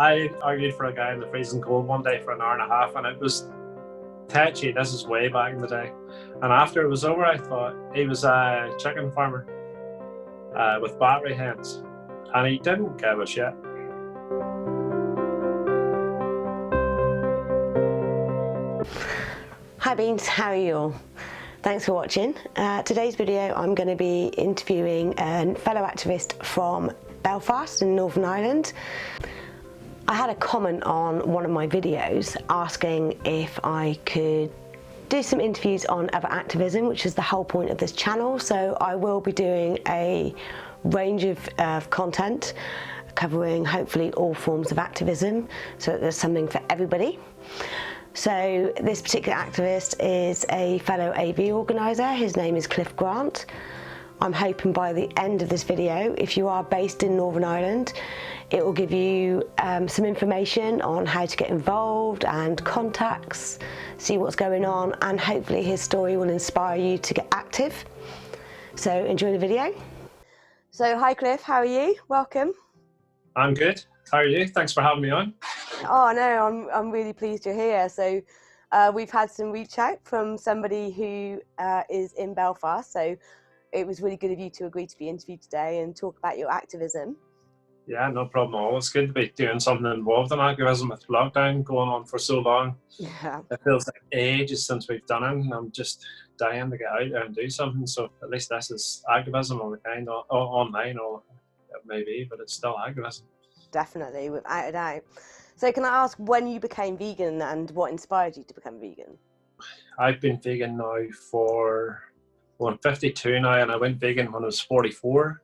I argued for a guy in the freezing cold one day for an hour and a half, and it was touchy. This is way back in the day. And after it was over, I thought he was a chicken farmer with battery hens, and he didn't give a shit. Hi Beans, how are you all? Thanks for watching. Today's video I'm going to be interviewing a fellow activist from Belfast in Northern Ireland. I had a comment on one of my videos asking if I could do some interviews on other activism, which is the whole point of this channel. So I will be doing a range of content covering hopefully all forms of activism, so that there's something for everybody. So this particular activist is a fellow AV organiser. His name is Clif. I'm hoping by the end of this video, if you are based in Northern Ireland, it will give you some information on how to get involved and contacts, see what's going on, and hopefully his story will inspire you to get active. So enjoy the video. So hi Clif, how are you? Welcome. I'm good. How are you? Thanks for having me on. Oh no, I'm really pleased you're here. So we've had some reach out from somebody who is in Belfast. So it was really good of you to agree to be interviewed today and talk about your activism. Yeah, no problem at all. It's good to be doing something involved in activism with lockdown going on for so long. Yeah. It feels like ages since we've done it, and I'm just dying to get out there and do something. So at least this is activism of a kind, online, or it may be, but it's still activism. Definitely, without a doubt. So can I ask when you became vegan and what inspired you to become vegan? I've been vegan now for, well, I'm 52 now, and I went vegan when I was 44.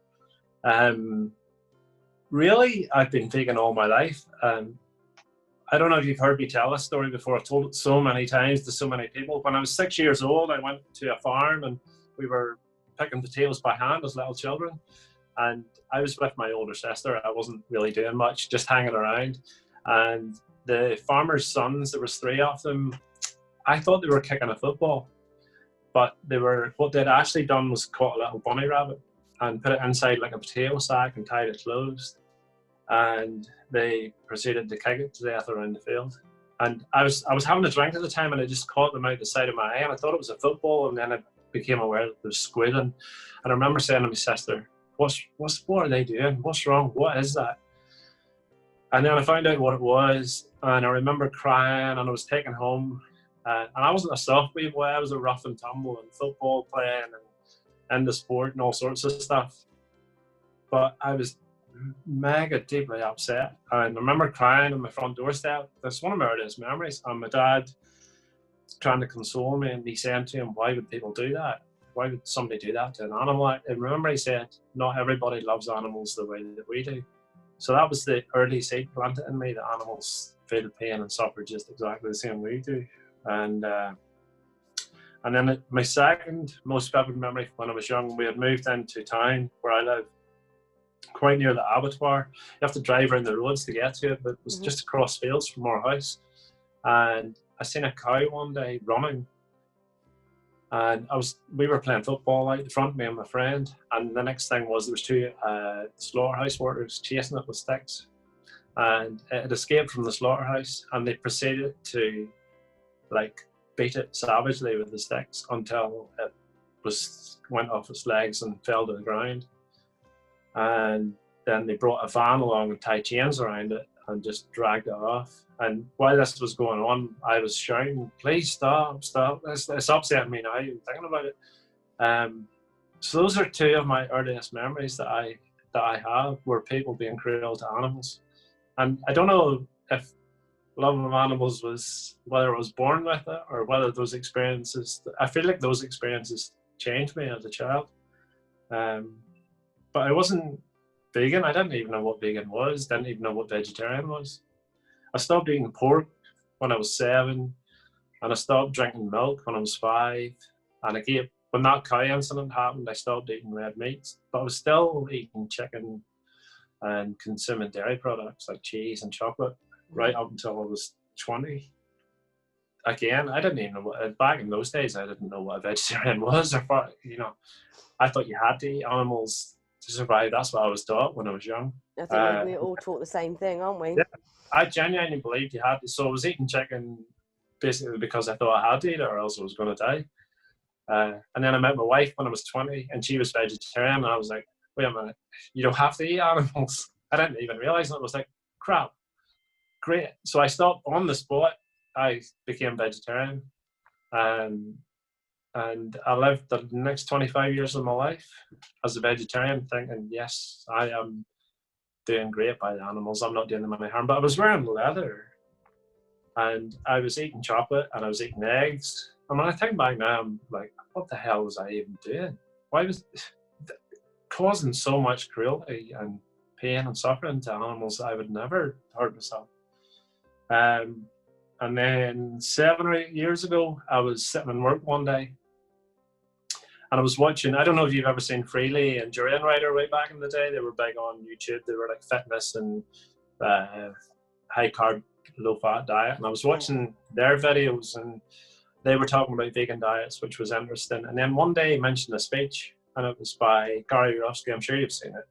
Really, I've been vegan all my life. I don't know if you've heard me tell this story before. I've told it so many times to so many people. When I was 6 years old, I went to a farm and we were picking potatoes by hand as little children. And I was with my older sister. I wasn't really doing much, just hanging around. And the farmers' sons, there was 3 of them, I thought they were kicking a football. But what they'd actually done was caught a little bunny rabbit and put it inside like a potato sack and tied it closed. And they proceeded to kick it to death around the field. And I was having a drink at the time, and I just caught them out the side of my eye, and I thought it was a football, and then I became aware that there was squid. And I remember saying to my sister, what are they doing? What's wrong? What is that? And then I found out what it was, and I remember crying, and I was taken home. And I wasn't a soft wee boy, I was a rough and tumble and football playing and into sport and all sorts of stuff. But I was mega deeply upset. And I remember crying on my front doorstep. That's one of my earliest memories. And my dad trying to console me, and he said to him, why would people do that? Why would somebody do that to an animal? And remember he said, not everybody loves animals the way that we do. So that was the early seed planted in me, that animals feel pain and suffer just exactly the same way we do. And then my second most vivid memory when I was young, we had moved into town where I live, quite near the abattoir. You have to drive around the roads to get to it, but it was just across fields from our house. And I seen a cow one day running, and we were playing football out the front, me and my friend, and the next thing was there was 2 slaughterhouse workers chasing it with sticks, and it had escaped from the slaughterhouse, and they proceeded to beat it savagely with the sticks until it went off its legs and fell to the ground. And then they brought a van along and tied chains around it and just dragged it off. And while this was going on, I was shouting, please stop. It's upsetting me now even thinking about it. So those are 2 of my earliest memories that I have, were people being cruel to animals. And I don't know if love of animals was, whether I was born with it or whether those experiences, I feel like those experiences changed me as a child. But I wasn't vegan. I didn't even know what vegan was, didn't even know what vegetarian was. I stopped eating pork when I was 7, and I stopped drinking milk when I was 5. And when that cow incident happened, I stopped eating red meats, but I was still eating chicken and consuming dairy products like cheese and chocolate right up until I was 20. Again, I didn't even know back in those days, I didn't know what a vegetarian was, or I thought you had to eat animals to survive. That's what I was taught when I was young. I think we're all taught the same thing, aren't we? Yeah, I genuinely believed you had to. So I was eating chicken basically because I thought I had to eat it or else I was going to die. And then I met my wife when I was 20 and she was vegetarian. And I was like, wait a minute, you don't have to eat animals. I didn't even realize it. I was like, crap, great. So I stopped on the spot. I became vegetarian. And I lived the next 25 years of my life as a vegetarian thinking, yes, I am doing great by the animals. I'm not doing them any harm. But I was wearing leather and I was eating chocolate and I was eating eggs. And when I think back now, I'm like, what the hell was I even doing? Why was causing so much cruelty and pain and suffering to animals that I would never hurt myself? And then 7 or 8 years ago, I was sitting in work one day and I was watching, I don't know if you've ever seen Freely and Durian Rider way back in the day. They were big on YouTube. They were like fitness and high carb, low fat diet. And I was watching their videos and they were talking about vegan diets, which was interesting. And then one day he mentioned a speech and it was by Gary Yourofsky. I'm sure you've seen it.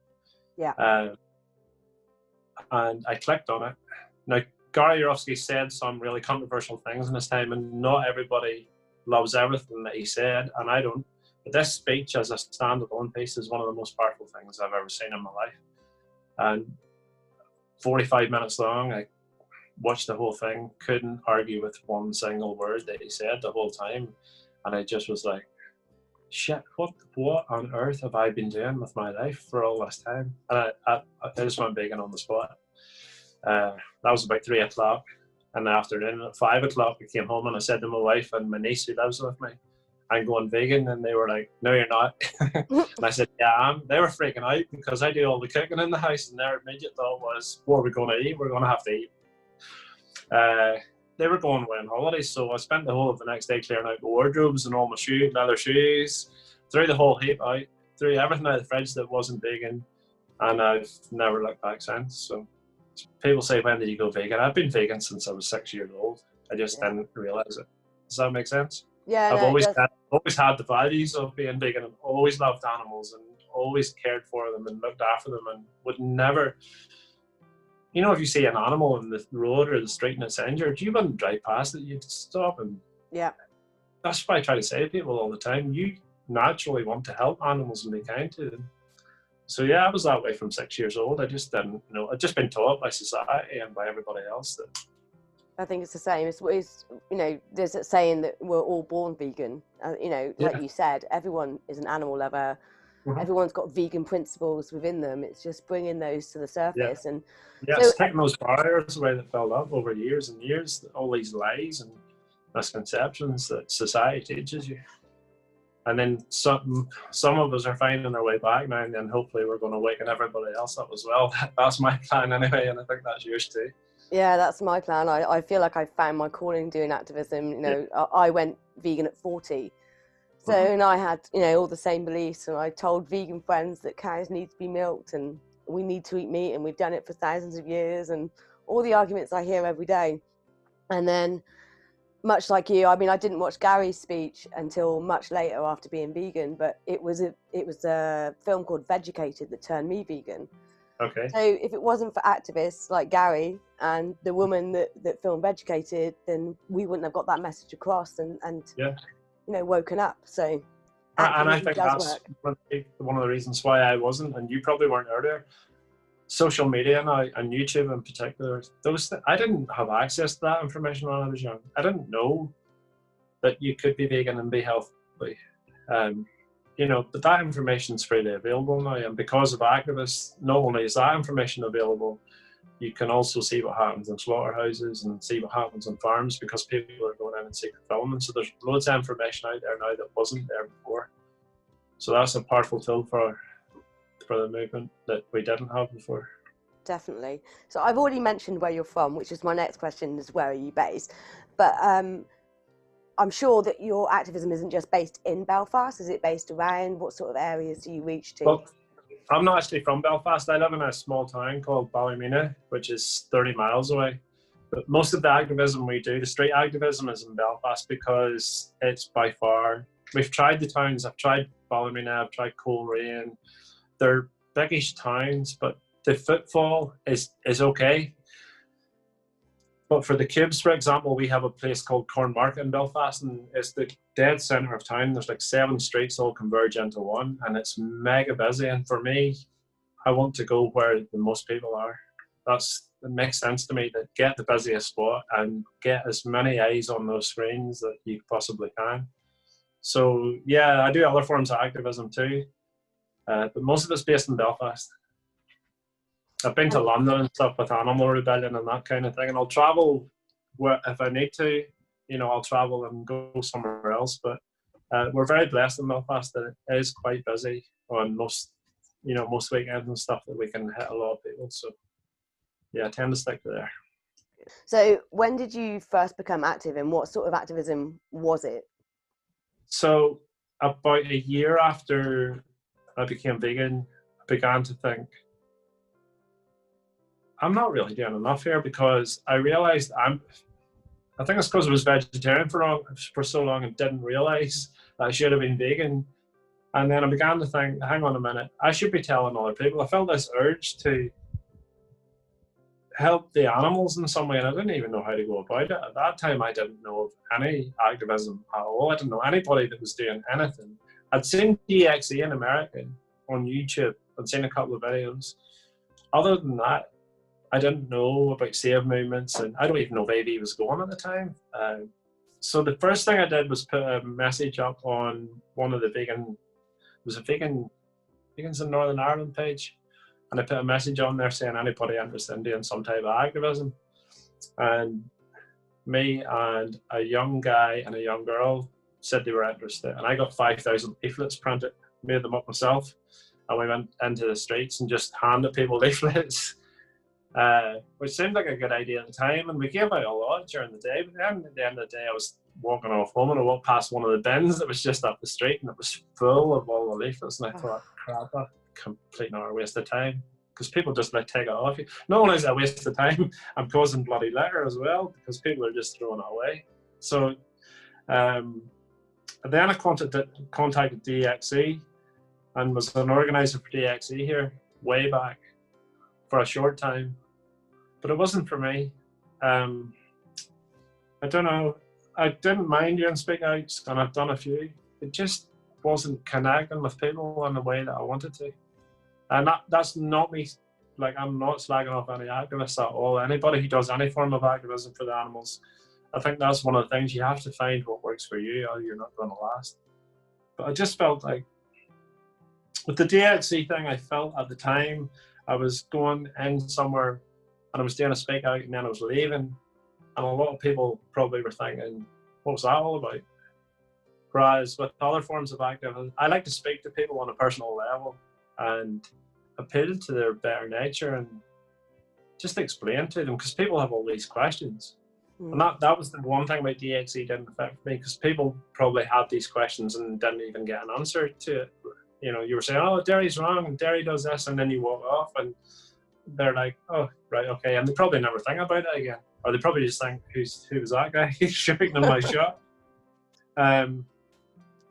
Yeah. And I clicked on it. Now, Gary Yourofsky said some really controversial things in his time and not everybody loves everything that he said, and I don't. But this speech as a standalone piece is one of the most powerful things I've ever seen in my life. And 45 minutes long, I watched the whole thing, couldn't argue with one single word that he said the whole time. And I just was like, shit, what on earth have I been doing with my life for all this time? And I just went vegan on the spot. That was about 3 o'clock in the afternoon. At 5 o'clock, I came home and I said to my wife and my niece who lives with me, I'm going vegan. And they were like, no, you're not. And I said, yeah, I am. They were freaking out because I do all the cooking in the house and their immediate thought was, what are we going to eat? We're going to have to eat. They were going away on holidays, so I spent the whole of the next day clearing out the wardrobes and all my leather shoes, threw the whole heap out, threw everything out of the fridge that wasn't vegan, and I've never looked back since. So people say, when did you go vegan? I've been vegan since I was 6 years old. I just didn't realize it. Does that make sense? Yeah, I've always had the values of being vegan and always loved animals and always cared for them and looked after them and would never, you know, if you see an animal in the road or the street and it's injured, you wouldn't drive past it, you'd stop. And that's what I try to say to people all the time. You naturally want to help animals and be kind to them. So yeah, I was that way from 6 years old. I just didn't know. I'd just been taught by society and by everybody else that. I think it's the same. It's you know, there's that saying that we're all born vegan. You know, like you said, everyone is an animal lover. Mm-hmm. Everyone's got vegan principles within them. It's just bringing those to the surface. And it's taking those barriers away that built up over years and years. All these lies and misconceptions that society teaches you. And then some of us are finding their way back now, and then hopefully we're going to waken everybody else up as well. That's my plan anyway, and I think that's yours too. Yeah, that's my plan. I feel like I found my calling doing activism. You know, I went vegan at 40. So, and I had, you know, all the same beliefs, and I told vegan friends that cows need to be milked and we need to eat meat, and we've done it for thousands of years, and all the arguments I hear every day. And then, much like you, I mean, I didn't watch Gary's speech until much later after being vegan, but it was a film called Vegucated that turned me vegan. Okay. So if it wasn't for activists like Gary and the woman that filmed Vegucated, then we wouldn't have got that message across and you know, woken up. So and I think that's one of the reasons why I wasn't, and you probably weren't earlier. Social media now and YouTube in particular, I didn't have access to that information when I was young. I didn't know that you could be vegan and be healthy. You know, but that information is freely available now, and because of activists, not only is that information available, you can also see what happens in slaughterhouses and see what happens on farms because people are going in and seeking fulfillment. So there's loads of information out there now that wasn't there before. So that's a powerful tool for the movement that we didn't have before. Definitely. So I've already mentioned where you're from, which is my next question is where are you based? But I'm sure that your activism isn't just based in Belfast. Is it based around? What sort of areas do you reach to? Well, I'm not actually from Belfast. I live in a small town called Ballymena, which is 30 miles away. But most of the activism we do, the street activism, is in Belfast because it's by far. We've tried the towns. I've tried Ballymena. I've tried Coleraine. They're biggish towns, but the footfall is okay. But for the cubes, for example, we have a place called Cornmarket in Belfast, and it's the dead centre of town. There's like 7 streets all converge into one, and it's mega busy. And for me, I want to go where the most people are. It makes sense to me, that get the busiest spot and get as many eyes on those screens that you possibly can. So yeah, I do other forms of activism too, but most of it's based in Belfast. I've been to London and stuff with Animal Rebellion and that kind of thing, and I'll travel where, if I need to, I'll travel and go somewhere else. But we're very blessed in Belfast that it is quite busy on most weekends and stuff, that we can hit a lot of people. So yeah, I tend to stick to there. So when did you first become active, and what sort of activism was it? So about a year after I became vegan, I began to think, I'm not really doing enough here, because I realized I think it's because I was vegetarian for so long and didn't realize that I should have been vegan. And then I began to think, hang on a minute, I should be telling other people. I felt this urge to help the animals in some way, and I didn't even know how to go about it. At that time, I didn't know of any activism at all. I didn't know anybody that was doing anything. I'd seen DXE in America on YouTube. I'd seen a couple of videos. Other than that, I didn't know about save movements, and I don't even know if AV was going at the time. So the first thing I did was put a message up on one of the vegans in Northern Ireland page, and I put a message on there saying anybody interested in doing some type of activism. And me and a young guy and a young girl said they were interested, and I got 5,000 leaflets printed, made them up myself, and we went into the streets and just handed people leaflets. Which seemed like a good idea at the time, and we gave out a lot during the day. But then at the end of the day, I was walking off home, and I walked past one of the bins that was just up the street, and it was full of all the leaflets. And I thought, crap, that's a complete and utter waste of time, because people just like take it off you. Not only is it a waste of time, I'm causing bloody litter as well, because people are just throwing it away. So then I contacted DXE, and was an organizer for DXE here way back for a short time. But it wasn't for me. I don't know. I didn't mind doing speak outs, and I've done a few. It just wasn't connecting with people in the way that I wanted to. And that's not me. Like, I'm not slagging off any activists at all. Anybody who does any form of activism for the animals, I think that's one of the things. You have to find what works for you, or you're not going to last. But I just felt like, with the DXC thing, I felt at the time I was going in somewhere and I was doing a speak out, and then I was leaving, and a lot of people probably were thinking, what was that all about? Whereas with other forms of activism, I like to speak to people on a personal level and appeal to their better nature and just explain to them, because people have all these questions. And that was the one thing about DXE didn't affect me, because people probably had these questions and didn't even get an answer to it. You were saying, oh, Derry's wrong, and Derry does this, and then you walk off, and they're like, oh, right, okay, and they probably never think about it again, or they probably just think, who was that guy shooting in my shot?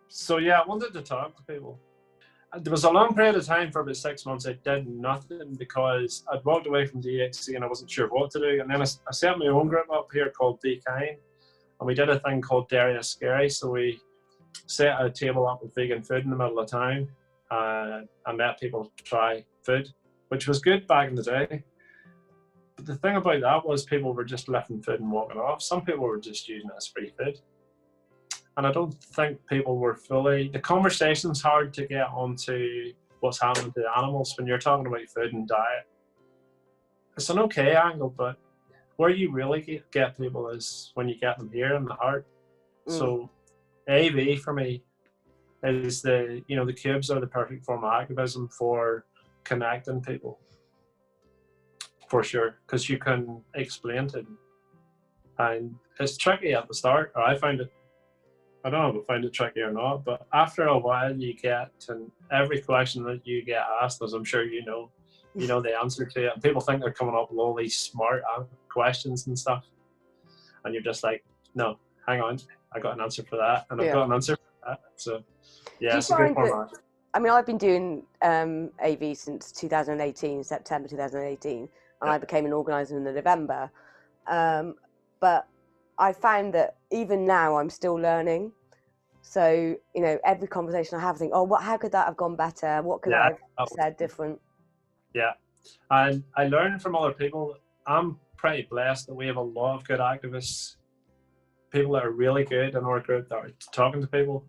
So yeah, I wanted to talk to people. There was a long period of time, for about 6 months, I did nothing, because I'd walked away from DXC and I wasn't sure what to do. And then I set my own group up here called Be Kind, and we did a thing called Derry is Scary. So we set a table up with vegan food in the middle of town, and let people try food, which was good back in the day. But the thing about that was people were just lifting food and walking off. Some people were just using it as free food. And I don't think people were fully... The conversation's hard to get onto what's happening to the animals when you're talking about food and diet. It's an okay angle, but where you really get people is when you get them here in the heart. So AV for me is the cubes are the perfect form of activism for connecting people, for sure, because you can explain to them. And it's tricky at the start, or I find it. I don't know if I find it tricky or not, but after a while you get, and every question that you get asked, as I'm sure you know the answer to it, and people think they're coming up with all these smart questions and stuff, and you're just like, no, hang on, I got an answer for that, and I've got an answer for that. So yeah, it's a good format. I mean, I've been doing AV since 2018, September 2018, and I became an organizer in November. But I found that even now I'm still learning. So, you know, every conversation I have, I think, oh, how could that have gone better? What could I have said different? Yeah, and I learn from other people. I'm pretty blessed that we have a lot of good activists, people that are really good in our group that are talking to people.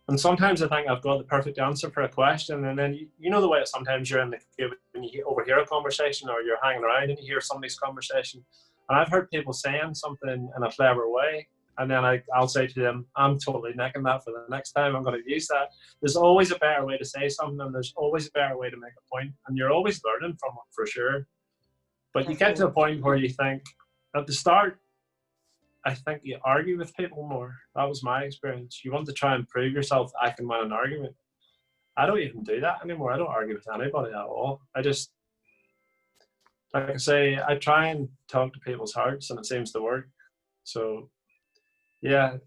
And sometimes I think I've got the perfect answer for a question, and then you know the way that sometimes you're in the queue and you overhear a conversation, or you're hanging around and you hear somebody's conversation. And I've heard people saying something in a clever way, and then I'll say to them, I'm totally nicking that for the next time. I'm going to use that. There's always a better way to say something, and there's always a better way to make a point, and you're always learning from it for sure. But you get to a point where you think, at the start, I think you argue with people more. That was my experience. You want to try and prove yourself. I can win an argument. I don't even do that anymore. I don't argue with anybody at all. I just, like I say, I try and talk to people's hearts, and it seems to work. So, yeah,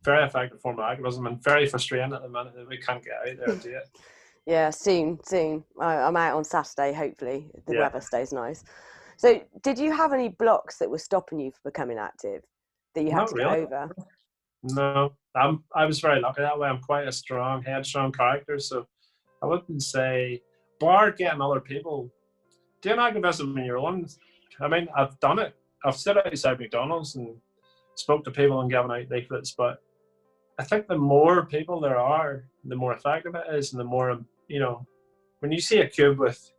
very effective form of activism, and very frustrating at the minute that we can't get out there and do it. Yeah, soon. I'm out on Saturday, hopefully. The weather stays nice. So, did you have any blocks that were stopping you from becoming active that you had to get over? No, I was very lucky that way. I'm quite a strong, headstrong character, so I wouldn't say, bar getting other people, doing activism in your own. I mean, I've done it. I've stood outside McDonald's and spoke to people and given out leaflets, but I think the more people there are, the more effective it is, and the more, you know, when you see a cube with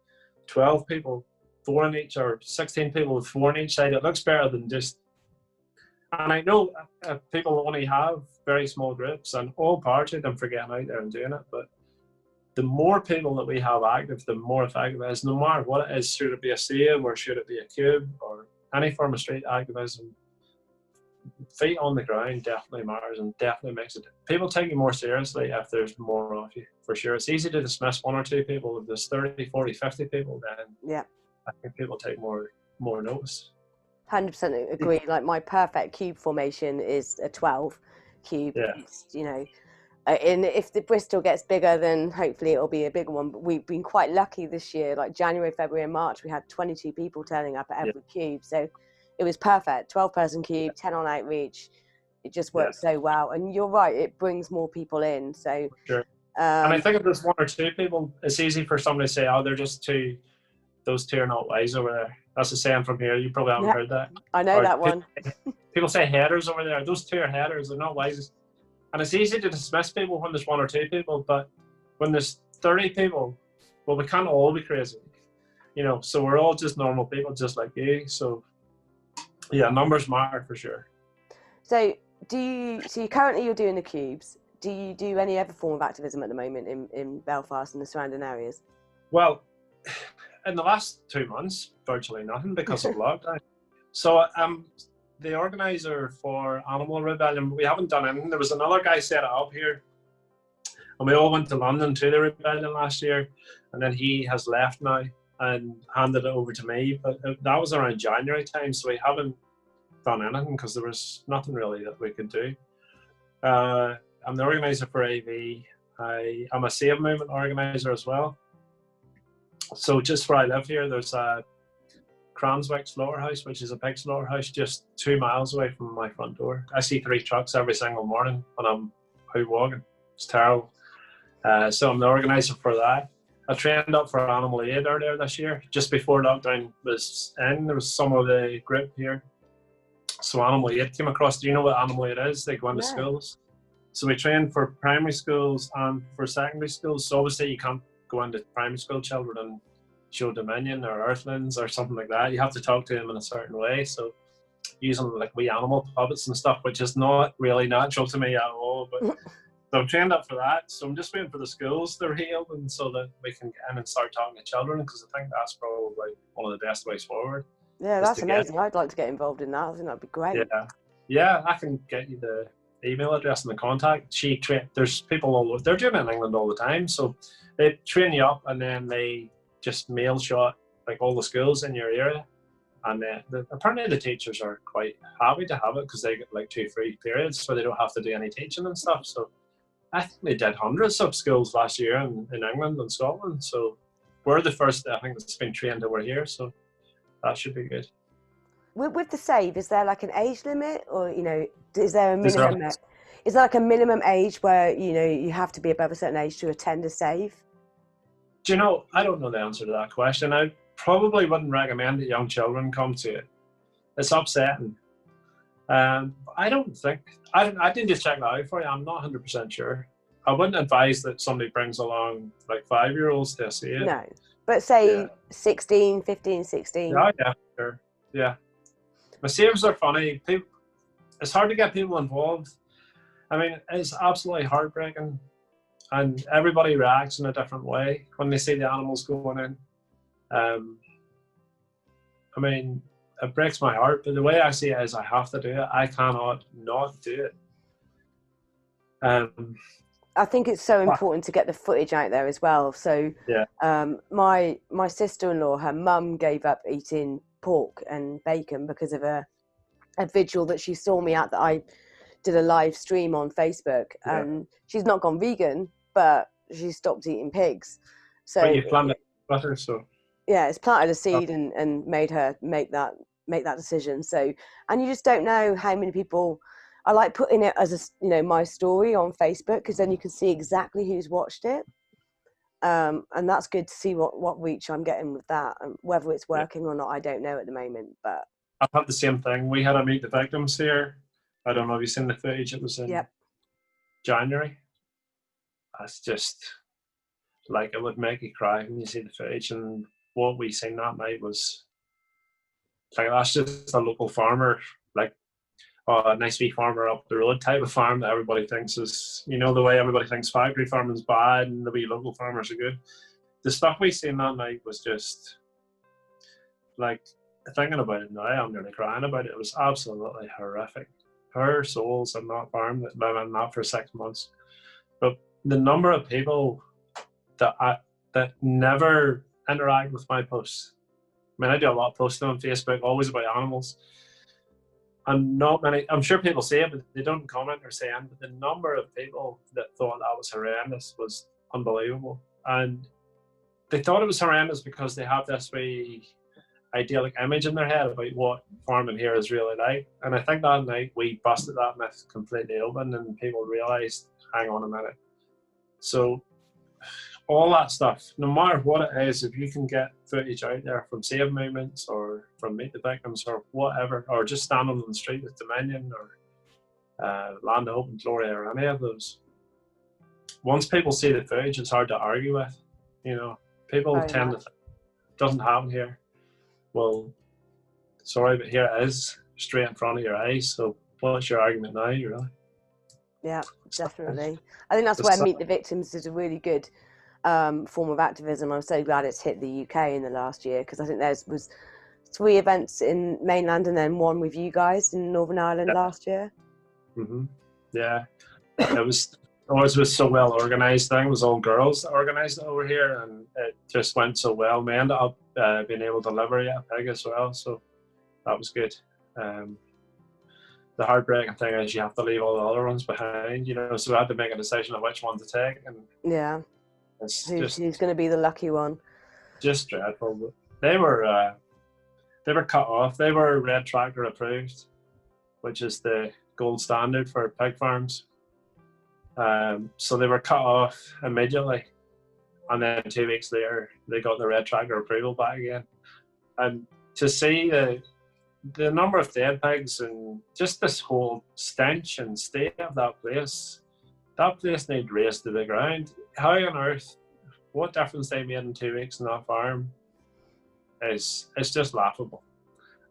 12 people, 4 on each, or 16 people with 4 on each side, it looks better than just. And I know people only have very small groups, and all parts of them for getting out there and doing it, but the more people that we have active, the more effective it is, no matter what it is. Should it be a save, or should it be a cube, or any form of street activism, feet on the ground definitely matters, and definitely makes it. People take you more seriously if there's more of you, for sure. It's easy to dismiss 1 or 2 people. If there's 30, 40, 50 people, then I think people take more notice. 100% agree. Like, my perfect cube formation is a 12 cube. Yeah. You know, and if the Bristol gets bigger, then hopefully it'll be a bigger one. But we've been quite lucky this year. Like January, February, and March, we had 22 people turning up at every cube. So it was perfect. 12-person cube, 10 on outreach. It just worked so well. And you're right, it brings more people in. So sure. And I think if there's 1 or 2 people, it's easy for somebody to say, "Oh, they're just 2. Those 2 are not wise over there." That's a saying from here. You probably haven't heard that. I know that one. People say headers over there. Those 2 are headers. They're not wise. And it's easy to dismiss people when there's 1 or 2 people, but when there's 30 people, well, we can't all be crazy, you know. So we're all just normal people, just like you. So yeah, numbers matter for sure. So currently you're doing the cubes. Do you do any other form of activism at the moment in Belfast and the surrounding areas? Well, in the last 2 months, virtually nothing because of lockdown. So the organizer for Animal Rebellion, we haven't done anything. There was another guy set it up here, and we all went to London to the rebellion last year, and then he has left now and handed it over to me. But that was around January time, so we haven't done anything because there was nothing really that we could do. I'm the organizer for AV. I'm a Save Movement organizer as well. So just where I live here, there's a Cranswick slaughterhouse, which is a pig slaughterhouse just 2 miles away from my front door. I see 3 trucks every single morning when I'm out walking. It's terrible. So I'm the organizer for that. I trained up for Animal Aid earlier this year, just before lockdown was in. There was some of the group here. So Animal Aid came across. Do you know what Animal Aid is? They go into schools. So we train for primary schools and for secondary schools. So obviously you can't go into primary school children and show Dominion or Earthlings or something like that. You have to talk to them in a certain way. So using like wee animal puppets and stuff, which is not really natural to me at all. But so I'm trained up for that. So I'm just waiting for the schools to reopen so that we can get in and start talking to children, because I think that's probably one of the best ways forward. Yeah, that's amazing. I'd like to get involved in that. I think that'd be great. Yeah, I can get you the email address and the contact. There's people all over. They're doing it in England all the time. So they train you up and then they just mail shot like all the schools in your area. And apparently the teachers are quite happy to have it because they get like 2 free periods where they don't have to do any teaching and stuff. So I think they did hundreds of schools last year in England and Scotland. So we're the first, I think, that's been trained over here. So that should be good. With the save, is there like an age limit, or is there a Is there- minimum? Is there like a minimum age where you have to be above a certain age to attend a save? Do you know? I don't know the answer to that question. I probably wouldn't recommend that young children come to it. It's upsetting. I don't think. I need to check that out for you. I'm not 100% sure. I wouldn't advise that somebody brings along like 5-year-olds to see it. No, but say Yeah. 16, 15, 16. Yeah, sure. Yeah. The saves are funny. It's hard to get people involved. I mean, it's absolutely heartbreaking, and everybody reacts in a different way when they see the animals going in. I mean, it breaks my heart, but the way I see it is I have to do it. I cannot not do it. I think it's so important to get the footage out there as well. So Yeah. My sister-in-law, her mum gave up eating pork and bacon because of a vigil that she saw me at, that I did a live stream on Facebook. Yeah. And she's not gone vegan, but she stopped eating pigs. So But you planted butter, so yeah, it's planted a seed and made her make that decision. So, and you just don't know how many people. I like putting it as my story on Facebook, because then you can see exactly who's watched it, and that's good to see what reach I'm getting with that. And whether it's working or not, I don't know at the moment. But I've had the same thing. We had a Meet the Victims here. I don't know if you've seen the footage. It was in January. That's just like, it would make you cry when you see the footage. And what we seen that night was like, that's just a local farmer, like a nice wee farmer up the road type of farm that everybody thinks is, the way everybody thinks factory farming's bad and the wee local farmers are good. The stuff we seen that night was just like, thinking about it now, I'm nearly crying about it. It was absolutely horrific. Poor souls in that farm that live in that for 6 months. But the number of people that never interact with my posts. I mean, I do a lot of posting on Facebook, always about animals. And not many, I'm sure people say it, but they don't comment or say anything. But the number of people that thought that was horrendous was unbelievable. And they thought it was horrendous because they have this wee idyllic image in their head about what farming here is really like. And I think that night we busted that myth completely open, and people realised, hang on a minute. So all that stuff, no matter what it is, if you can get footage out there from Save Movements or from Meet the Victims or whatever, or just standing on the street with Dominion or Land of Hope and Glory or any of those, once people see the footage, it's hard to argue with. People tend to think it doesn't happen here. Well, sorry, but here it is, straight in front of your eyes. So what's your argument now, really? Yeah, definitely. I think that's where Meet the Victims is a really good form of activism. I'm so glad it's hit the UK in the last year, because I think there was 3 events in mainland and then 1 with you guys in Northern Ireland last year. Mm-hmm. Yeah, it was so well organised thing. It was all girls that organised it over here, and it just went so well. We ended up being able to deliver a pig as well, so that was good. The heartbreaking thing is you have to leave all the other ones behind, so we had to make a decision of which one to take, and who's going to be the lucky one. Just dreadful. But they were cut off. They were Red Tractor approved, which is the gold standard for pig farms. So they were cut off immediately, and then 2 weeks later they got the Red Tractor approval back again. And to see the number of dead pigs and just this whole stench and state of that place needs razed to the ground. How on earth, what difference they made in 2 weeks in that farm it's just laughable,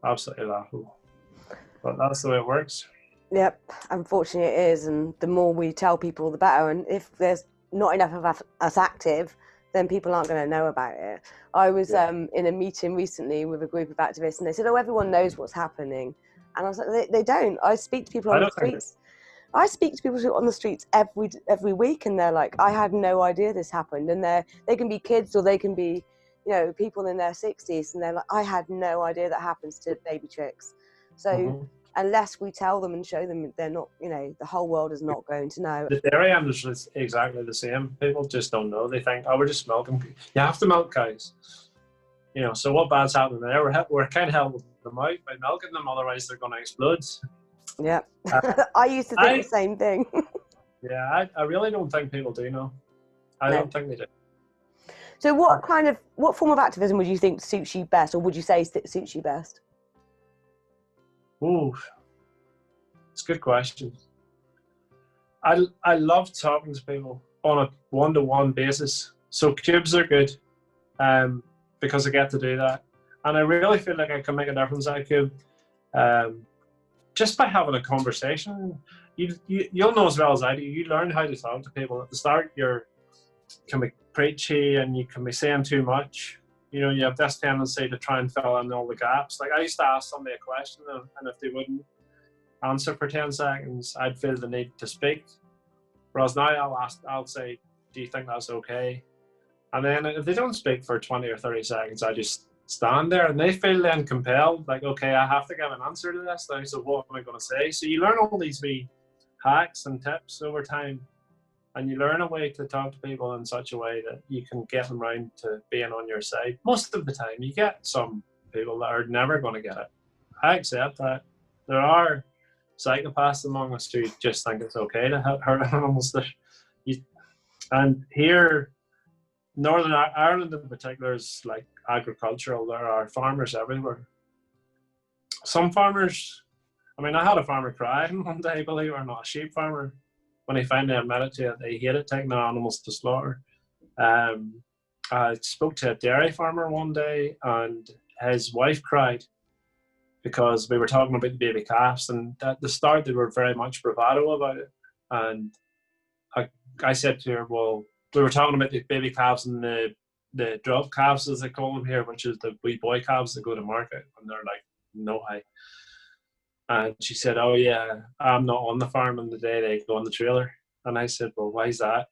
absolutely laughable. But that's the way it works. Yep, unfortunately it is, and the more we tell people, the better. And if there's not enough of us active, then people aren't going to know about it. I was in a meeting recently with a group of activists, and they said, "Oh, everyone knows what's happening," and I was like, "They don't." I speak to people on the streets. I speak to people on the streets every week, and they're like, "I had no idea this happened." And they can be kids, or they can be, people in their 60s, and they're like, "I had no idea that happens to baby chicks." So. unless we tell them and show them they're not, you know, the whole world is not going to know. The dairy industry is exactly the same. People just don't know. They think, oh, we're just milking. You have to milk cows. You know, so what bad's happening there? We're kind of helping them out by milking them, otherwise they're going to explode. Yeah. I used to think the same thing. Yeah, I really don't think people do know. I don't think they do. So what form of activism would you think suits you best, or would you say suits you best? Ooh, it's a good question. I love talking to people on a one-to-one basis. So cubes are good, because I get to do that, and I really feel like I can make a difference at a cube, just by having a conversation. You'll know as well as I do. You learn how to talk to people. At the start, you can be preachy and you can be saying too much. You know, you have this tendency to try and fill in all the gaps. Like I used to ask somebody a question, and if they wouldn't answer for 10 seconds, I'd feel the need to speak. Whereas now I'll say, do you think that's okay? And then if they don't speak for 20 or 30 seconds, I just stand there, and they feel then compelled, like, okay, I have to give an answer to this now, so what am I going to say? So you learn all these wee hacks and tips over time, and you learn a way to talk to people in such a way that you can get them round to being on your side. Most of the time, you get some people that are never going to get it. I accept that. There are psychopaths among us who just think it's okay to hurt animals. And here, Northern Ireland in particular is like agricultural. There are farmers everywhere. Some farmers, I mean, I had a farmer crying one day, believe it or not, a sheep farmer, when he finally admitted to it, they hated taking their animals to slaughter. I spoke to a dairy farmer one day, and his wife cried because we were talking about the baby calves, and at the start they were very much bravado about it. And I said to her, well, we were talking about the baby calves and the drop calves, as they call them here, which is the wee boy calves that go to market, and they're like, no hay. And she said, oh yeah, I'm not on the farm on the day they go on the trailer. And I said, well, why is that?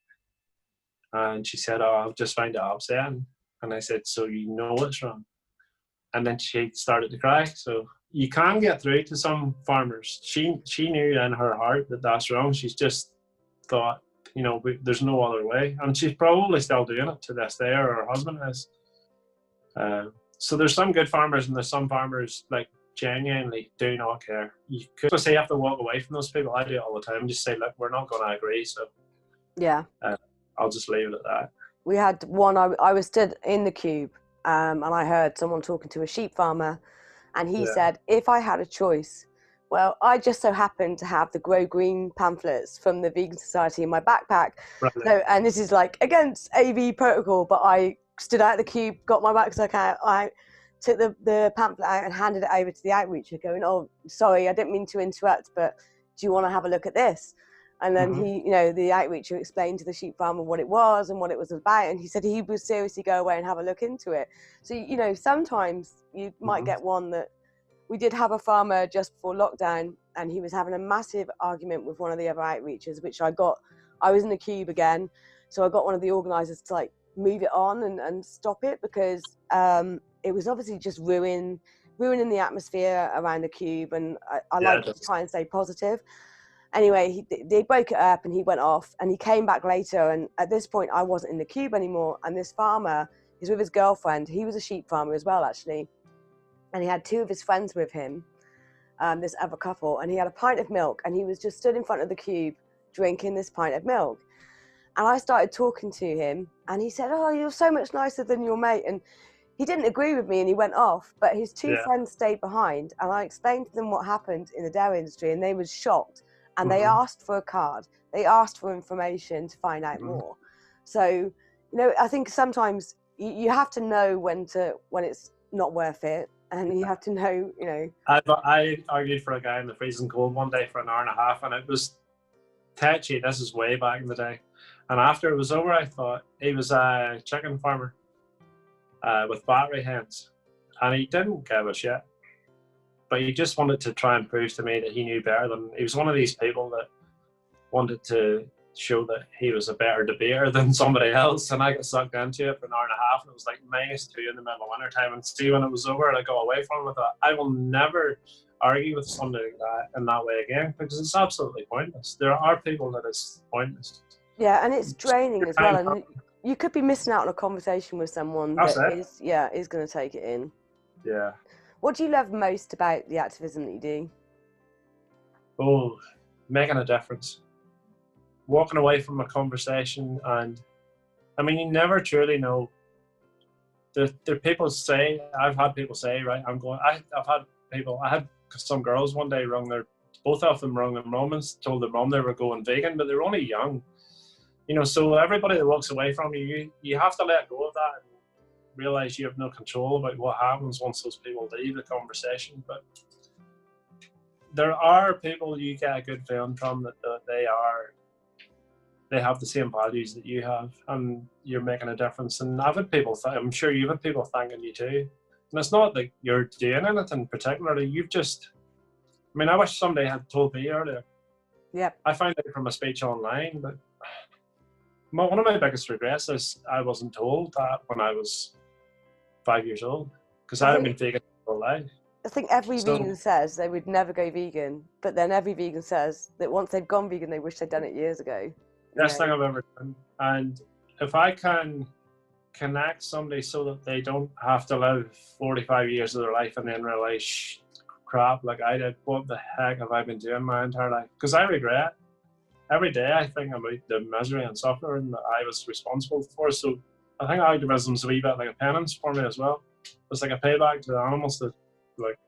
And she said, oh, I've just found it upsetting. And I said, so you know what's wrong? And then she started to cry. So you can get through to some farmers. She knew in her heart that that's wrong. She's just thought, you know, there's no other way. And she's probably still doing it to this day, or her husband is. So there's some good farmers, and there's some farmers like genuinely do not care. You could say you have to walk away from those people. I do it all the time. Just say, look, we're not going to agree. So yeah, I'll just leave it at that. We had one, I was stood in the cube, and I heard someone talking to a sheep farmer, and he said, if I had a choice, well, I just so happened to have the Grow Green pamphlets from the Vegan Society in my backpack. Right. So, and this is like against AV protocol, but I stood out the cube, got my rucksack out, I took the pamphlet out and handed it over to the outreacher, going, oh, sorry, I didn't mean to interrupt, but do you want to have a look at this? And then he, you know, the outreacher explained to the sheep farmer what it was and what it was about, and he said he would seriously go away and have a look into it. So, you know, sometimes you might get one that, we did have a farmer just before lockdown, and he was having a massive argument with one of the other outreachers, which I was in the cube again, so I got one of the organisers to like move it on and stop it, because it was obviously just ruining the atmosphere around the cube, and I like to try and stay positive. Anyway, they broke it up and he went off, and he came back later, and at this point I wasn't in the cube anymore, and this farmer is with his girlfriend. He was a sheep farmer as well, actually, and he had two of his friends with him, this other couple, and he had a pint of milk, and he was just stood in front of the cube drinking this pint of milk. And I started talking to him, and he said, oh, you're so much nicer than your mate. And he didn't agree with me, and he went off, but his two friends stayed behind, and I explained to them what happened in the dairy industry, and they were shocked, and they asked for a card. They asked for information to find out more. So, you know, I think sometimes you have to know when it's not worth it, and you have to know, you know. I argued for a guy in the freezing cold one day for an hour and a half, and it was touchy. This is way back in the day. And after it was over, I thought he was a chicken farmer with battery hens, and he didn't give a shit. But he just wanted to try and prove to me that he knew better than. He was one of these people that wanted to show that he was a better debater than somebody else, and I got sucked into it for an hour and a half, and it was like -2 in the middle of winter time. And see, when it was over, I got away from it. I thought, I will never argue with somebody like that in that way again, because it's absolutely pointless. There are people that it's pointless. Yeah, and it's draining as well. Time- And you could be missing out on a conversation with someone That's that it. is going to take it in. Yeah. What do you love most about the activism that you do? Oh, making a difference. Walking away from a conversation, and I mean, you never truly know. There people say, I've had people say, right, I've had people, I had some girls one day both of them rung their mum and told their mum they were going vegan, but they were only young. You know, so everybody that walks away from you have to let go of that and realize you have no control about what happens once those people leave the conversation. But there are people you get a good feeling from that they have the same values that you have, and you're making a difference. And I've had people, I'm sure you've had people thanking you too. And it's not that you're doing anything particularly, I mean, I wish somebody had told me earlier. Yeah. I found out from a speech online, but one of my biggest regrets is I wasn't told that when I was 5 years old, because I had been vegan for life. I think every vegan says they would never go vegan, but then every vegan says that once they've gone vegan, they wish they'd done it years ago. Best thing I've ever done. And if I can connect somebody so that they don't have to live 45 years of their life and then realize, crap, like I did, what the heck have I been doing my entire life? Because I regret. Every day I think about the misery and suffering that I was responsible for. So I think activism's a wee bit like a penance for me as well. It's like a payback to the animals that, like,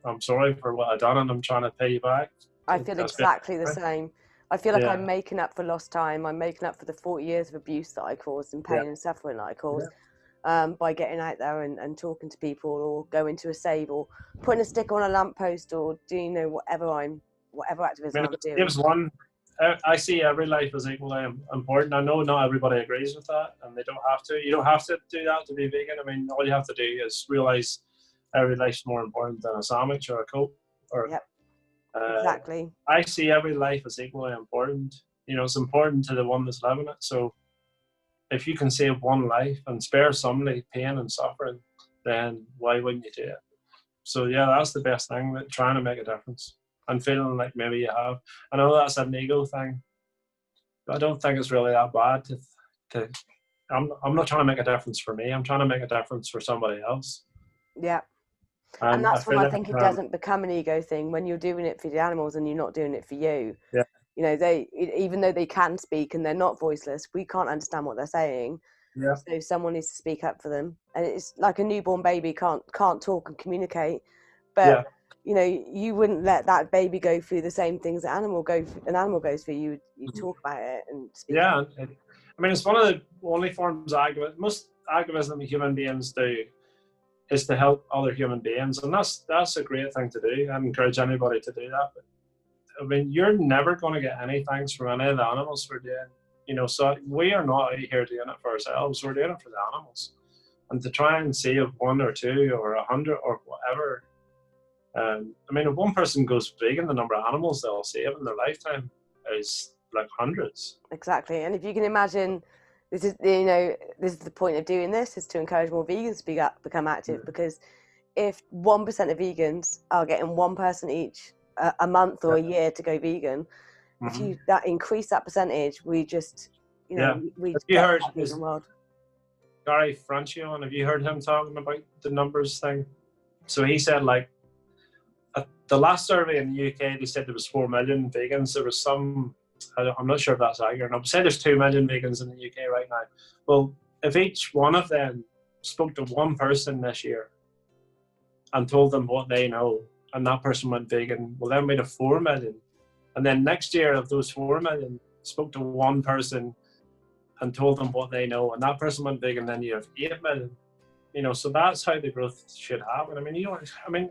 I'm sorry for what I've done and I'm trying to pay you back. I feel exactly the same. I feel like I'm making up for lost time. I'm making up for the 40 years of abuse that I caused and pain and suffering that I caused by getting out there and talking to people, or going to a save, or putting a sticker on a lamppost, or doing whatever activism I'm doing. Gives one. I see every life as equally important. I know not everybody agrees with that, and they don't have to. You don't have to do that to be vegan. I mean, all you have to do is realize every life's more important than a sandwich or a Coke. Exactly. I see every life as equally important. You know, it's important to the one that's living it. So if you can save one life and spare somebody pain and suffering, then why wouldn't you do it? So yeah, that's the best thing, that trying to make a difference and feeling like maybe you have. I know that's an ego thing, but I don't think it's really that bad to I'm not trying to make a difference for me. I'm trying to make a difference for somebody else. Yeah. And that's when I think it doesn't become an ego thing, when you're doing it for the animals and you're not doing it for you. Yeah. You know, even though they can speak and they're not voiceless, we can't understand what they're saying. Yeah. So someone needs to speak up for them. And it's like a newborn baby can't talk and communicate, but you know, you wouldn't let that baby go through the same things an animal goes through. You talk about it and speak. Yeah. I mean, it's one of the only forms of activism. Most activism human beings do is to help other human beings, and that's a great thing to do. I encourage anybody to do that. But I mean, you're never going to get any thanks from any of the animals we're doing. You know, so we are not out here doing it for ourselves. We're doing it for the animals, and to try and save 1 or 2 or 100 or whatever. I mean, if one person goes vegan, the number of animals they'll save in their lifetime is like hundreds. Exactly, and if you can imagine, this is the point of doing this, is to encourage more vegans to become active. Because if 1% of vegans are getting 1 person each a month or a year to go vegan, if you increase that percentage, we just we have you heard this world. Gary Francio, and have you heard him talking about the numbers thing? So he said, like, at the last survey in the UK, they said there was 4 million vegans. There was some, I'm not sure if that's accurate. I'm saying there's 2 million vegans in the UK right now. Well, if each one of them spoke to 1 person this year and told them what they know, and that person went vegan, well, then we'd have 4 million. And then next year, if those 4 million spoke to 1 person and told them what they know, and that person went vegan, then you have 8 million. You know, so that's how the growth should happen. I mean,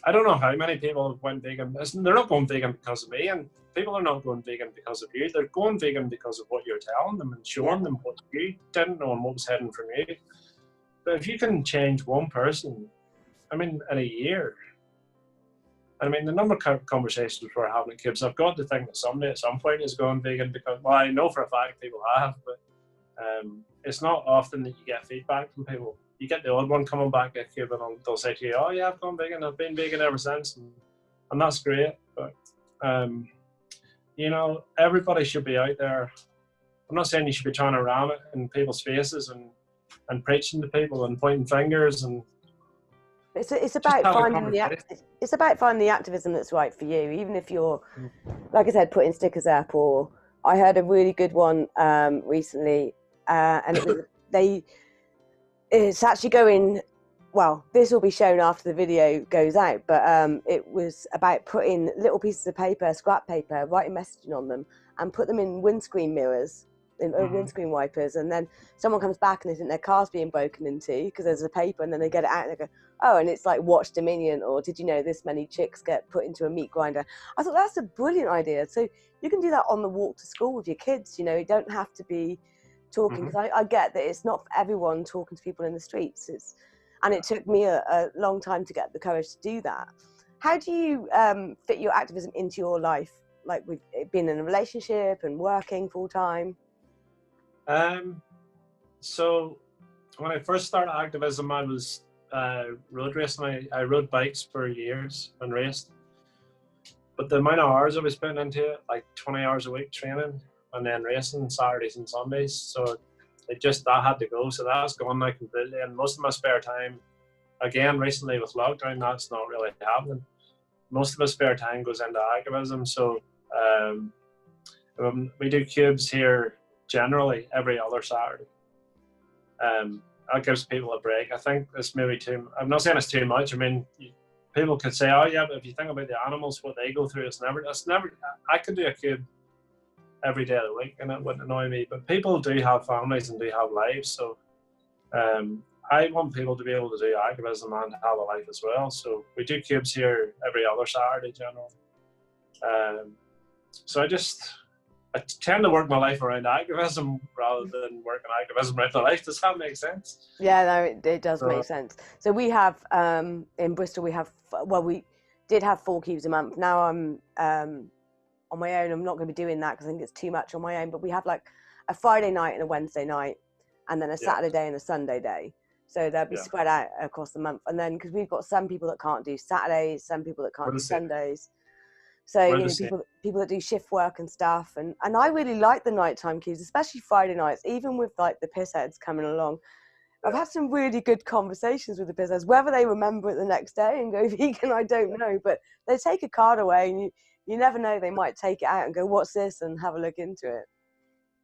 I don't know how many people have went vegan. They're not going vegan because of me, and people are not going vegan because of you. They're going vegan because of what you're telling them and showing them what you didn't know and what was hidden from you. But if you can change 1 person, I mean, in a year, I mean, the number of conversations we're having at Kids, I've got to think that somebody at some point is going vegan, because, well, I know for a fact people have, but it's not often that you get feedback from people. you get the odd one coming back at Cube, and they'll say to you, "Oh yeah, I've gone vegan. I've been vegan ever since," and that's great. But you know, everybody should be out there. I'm not saying you should be trying to ram it in people's faces and preaching to people and pointing fingers and. It's about finding it's about finding the activism that's right for you, even if you're, like I said, putting stickers up. Or I heard a really good one recently, and it was it's actually going. Well, this will be shown after the video goes out, but it was about putting little pieces of paper, scrap paper, writing messaging on them, and put them in windscreen mirrors, in windscreen wipers, and then someone comes back and they think their car's being broken into because there's a paper, and then they get it out and they go, oh, and it's like watch Dominion, or did you know this many chicks get put into a meat grinder? I thought that's a brilliant idea. So you can do that on the walk to school with your kids. You know, you don't have to be talking, because I get that it's not for everyone talking to people in the streets. And it took me a long time to get the courage to do that. How do you fit your activism into your life, like with being in a relationship and working full time? So when I first started activism, I was road racing. I rode bikes for years and raced. But the amount of hours I was putting into it, like 20 hours a week training and then racing Saturdays and Sundays. So that had to go. So that's gone now completely. And most of my spare time, again, recently with lockdown, that's not really happening. Most of my spare time goes into activism. So we do cubes here generally every other Saturday. That gives people a break. I think it's maybe too, I'm not saying it's too much. I mean, people could say, oh yeah, but if you think about the animals, what they go through, it's never, I could do a cube every day of the week and it wouldn't annoy me, but people do have families and do have lives. So I want people to be able to do activism and have a life as well. So we do cubes here every other Saturday generally. So I tend to work my life around activism rather than working activism around my life. Does that make sense? Yeah, no, it does make sense. So we have, in Bristol, we did have 4 cubes a month. Now I'm on my own. I'm not going to be doing that because I think it's too much on my own. But we have like a Friday night and a Wednesday night, and then a Saturday day and a Sunday day. So they'll be spread out across the month. And then, because we've got some people that can't do Saturdays, some people that can't do Sundays. So you know, people that do shift work and stuff, and I really like the nighttime cubes, especially Friday nights. Even with like the pissheads coming along, I've had some really good conversations with the pissheads. Whether they remember it the next day and go vegan, I don't know. But they take a card away, and you never know, they might take it out and go, "What's this?" and have a look into it.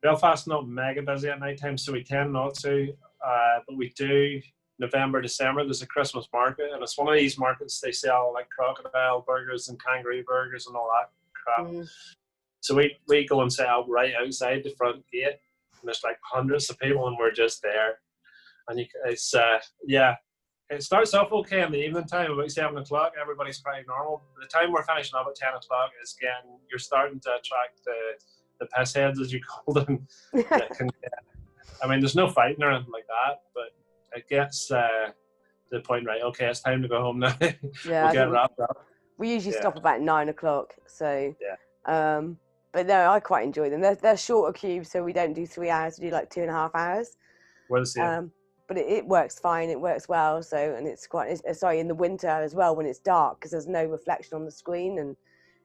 Belfast's not mega busy at night time, so we tend not to. But we do. November, December, there's a Christmas market, and it's one of these markets they sell like crocodile burgers and kangaroo burgers and all that crap. So we go and set up right outside the front gate, and there's like hundreds of people, and we're just there. And it starts off okay in the evening time, about 7 o'clock. Everybody's pretty normal. The time we're finishing up at 10 o'clock is you're starting to attract the piss heads, as you call them. I mean, there's no fighting or anything like that, but it gets to the point, right, okay, it's time to go home now. Yeah, we'll get wrapped up. We usually stop about 9 o'clock. So, but no, I quite enjoy them. They're shorter cubes, so we don't do 3 hours. We do like 2.5 hours. What is it? But it works fine. It works well. So, and it's in the winter as well when it's dark, because there's no reflection on the screen, and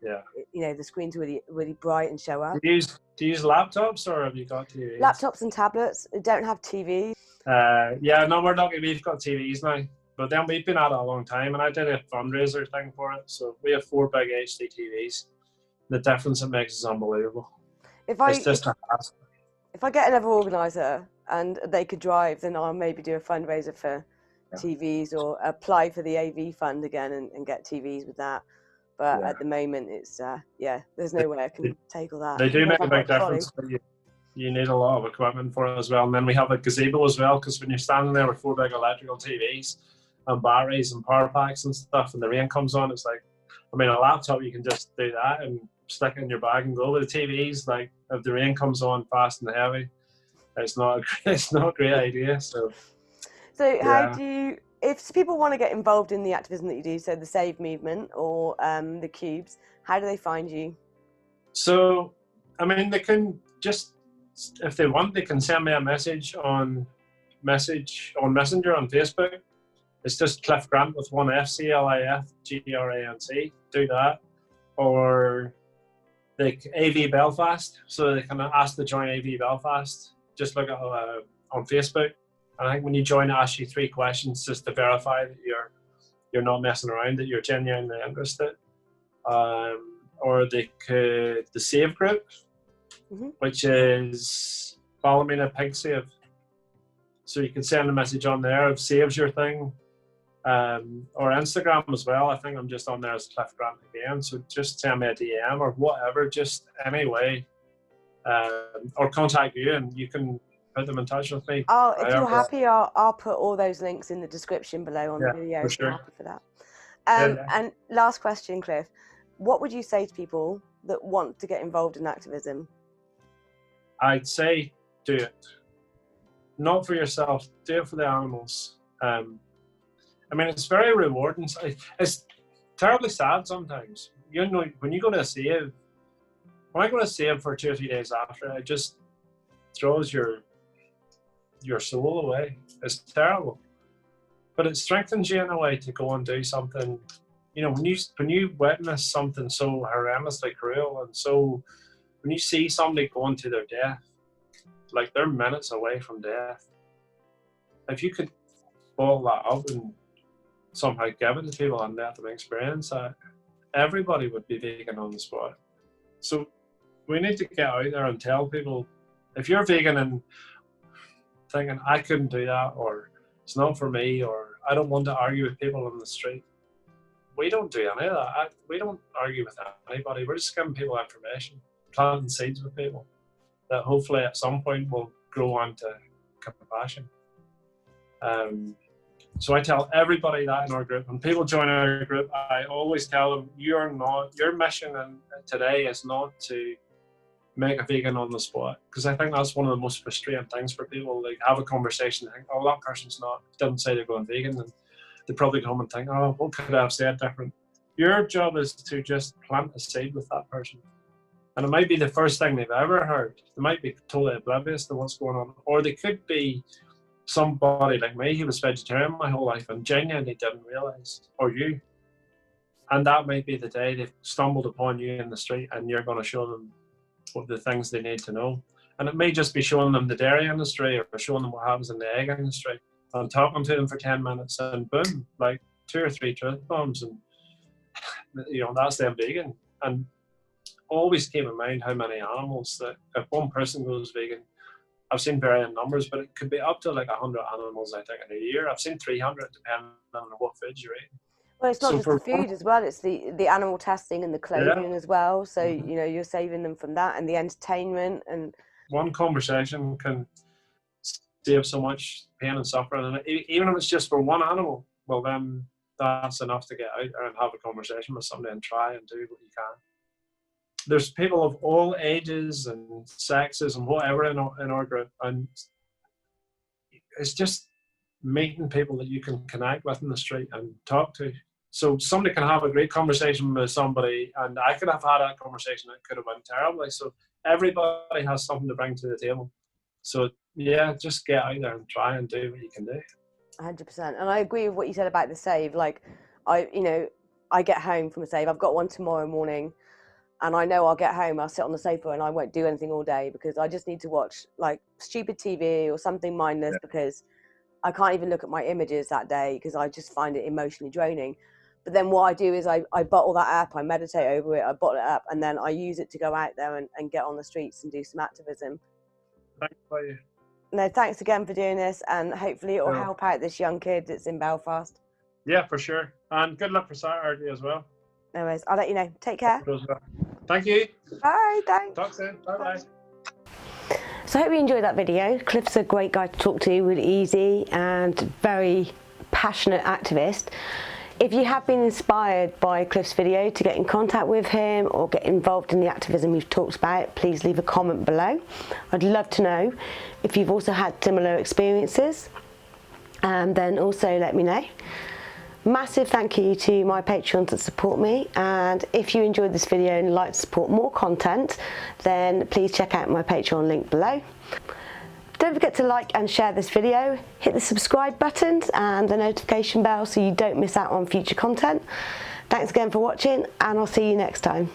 you know, the screen's really, really bright and show up. Do you use laptops, or have you got TVs? Laptops and tablets. They don't have TVs. No, we're lucky we've got TVs now. But then we've been at it a long time, and I did a fundraiser thing for it. So we have 4 big HD TVs. The difference it makes is unbelievable. If I get another organiser and they could drive, then I'll maybe do a fundraiser for TVs, or apply for the AV fund again and get TVs with that. But at the moment, it's there's no way I can take all that. They do make a big difference. You need a lot of equipment for it as well. And then we have a gazebo as well, because when you're standing there with 4 big electrical TVs and batteries and power packs and stuff, and the rain comes on, it's like, I mean, a laptop, you can just do that and stick it in your bag and go. With the TVs, like, if the rain comes on fast and heavy, it's not a great idea. So how do you, if people want to get involved in the activism that you do, so the Save movement or the cubes, how do they find you? So, I mean, they can just, if they want, they can send me a message on message on Messenger on Facebook. It's just Clif Grant with one F, CLIFGRANT. Do that. Or like AV Belfast, so they can ask to join AV Belfast. Just look at on Facebook. And I think when you join, it asks you 3 questions just to verify that you're not messing around, that you're genuinely interested. Or the Save group, which is Ballymena Pig Save. So you can send a message on there of saves your thing. Or Instagram as well. I think I'm just on there as Clif Grant again. So just send me a DM or whatever, just any way. Or contact you and you can put them in touch with me. Oh, if you're happy, I'll put all those links in the description below on the video if you're happy for that. And last question, Clif. What would you say to people that want to get involved in activism? I'd say do it. Not for yourself, do it for the animals. I mean, it's very rewarding. It's terribly sad sometimes. You know, when you go to a save, when I go to save for 2 or 3 days after, it just throws your soul away. It's terrible. But it strengthens you in a way to go and do something. You know, when you witness something so horrendously cruel and so, when you see somebody going to their death, like they're minutes away from death, if you could ball that up and somehow give it to people and let them experience that, everybody would be vegan on the spot. So we need to get out there and tell people, if you're vegan and thinking, I couldn't do that, or it's not for me, or I don't want to argue with people on the street, we don't do any of that. We don't argue with anybody. We're just giving people information, planting seeds with people that hopefully at some point will grow on to compassion. So I tell everybody that in our group. When people join our group, I always tell them, your mission today is not to make a vegan on the spot. Because I think that's one of the most frustrating things for people. They have a conversation and think, oh, that person's didn't say they're going vegan. And they probably come and think, oh, what could I have said different? Your job is to just plant a seed with that person. And it might be the first thing they've ever heard. They might be totally oblivious to what's going on. Or they could be somebody like me who was vegetarian my whole life and genuinely didn't realise, or you. And that might be the day they've stumbled upon you in the street and you're going to show them what the things they need to know. And it may just be showing them the dairy industry or showing them what happens in the egg industry and talking to them for 10 minutes and boom, like 2 or 3 truth bombs, and you know, that's them vegan. And always keep in mind how many animals that if one person goes vegan, I've seen varying numbers, but it could be up to like 100 animals, I think, in a year. I've seen 300, depending on what food you're eating. Well, it's not just the food as well, it's the animal testing and the clothing as well. So, you know, you're saving them from that and the entertainment. And one conversation can save so much pain and suffering. And even if it's just for one animal, well, then that's enough to get out there and have a conversation with somebody and try and do what you can. There's people of all ages and sexes and whatever in our group, and it's just meeting people that you can connect with in the street and talk to. So somebody can have a great conversation with somebody, and I could have had that conversation that could have went terribly. So everybody has something to bring to the table. So yeah, just get out there and try and do what you can do. 100%. And I agree with what you said about the save. Like, I get home from a save. I've got one tomorrow morning. And I know I'll get home, I'll sit on the sofa and I won't do anything all day because I just need to watch like stupid TV or something mindless because I can't even look at my images that day because I just find it emotionally draining. But then what I do is I bottle that up, I meditate over it, I bottle it up, and then I use it to go out there and get on the streets and do some activism. Thanks for you. No, thanks again for doing this, and hopefully it will help out this young kid that's in Belfast. Yeah, for sure. And good luck for Saturday as well. No worries, I'll let you know. Take care. Thank you. Bye, thanks. Talk soon. Bye-bye. So I hope you enjoyed that video. Clif's a great guy to talk to, really easy and very passionate activist. If you have been inspired by Clif's video to get in contact with him or get involved in the activism we've talked about, please leave a comment below. I'd love to know if you've also had similar experiences, and then also let me know. Massive thank you to my Patreons that support me, and if you enjoyed this video and like to support more content, then please check out my Patreon link below. Don't Don't forget to like and share this video, hit the subscribe button and the notification bell so you don't miss out on future content. Thanks again for watching, and I'll see you next time.